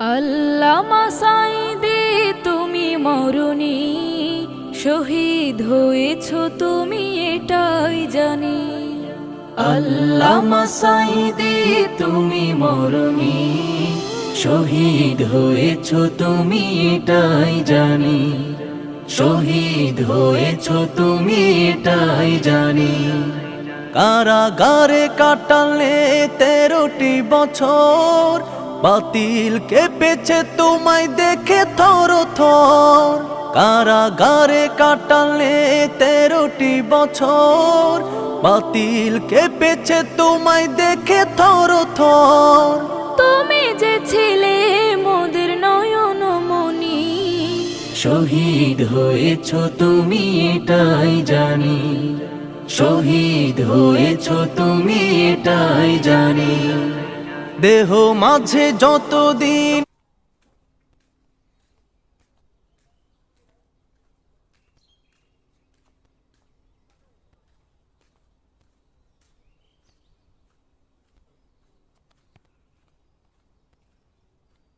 আল্লামা সাঈদী তুমি মরুনি, শহীদ হয়েছ তুমি এটাই জানি। আল্লামা সাঈদী তুমি মরুনি, শহীদ হয়েছ তুমি এটাই জানি। শহীদ হয়েছ তুমি এটাই জানি। কারাগারে কাটালে 13টি বছর, বাতিল কেঁপেছে তোমায় দেখে থর থর। কারাগারে কাটালে 13টি বছর, বাতিল কেঁপেছে তোমায় দেখে থর থর। তুমি যে ছিলে মোদের নয়ন মনি, শহীদ হয়েছ তুমি এটাই জানি। শহীদ হয়েছ তুমি এটাই জানি। দেহ মাঝে যতদিন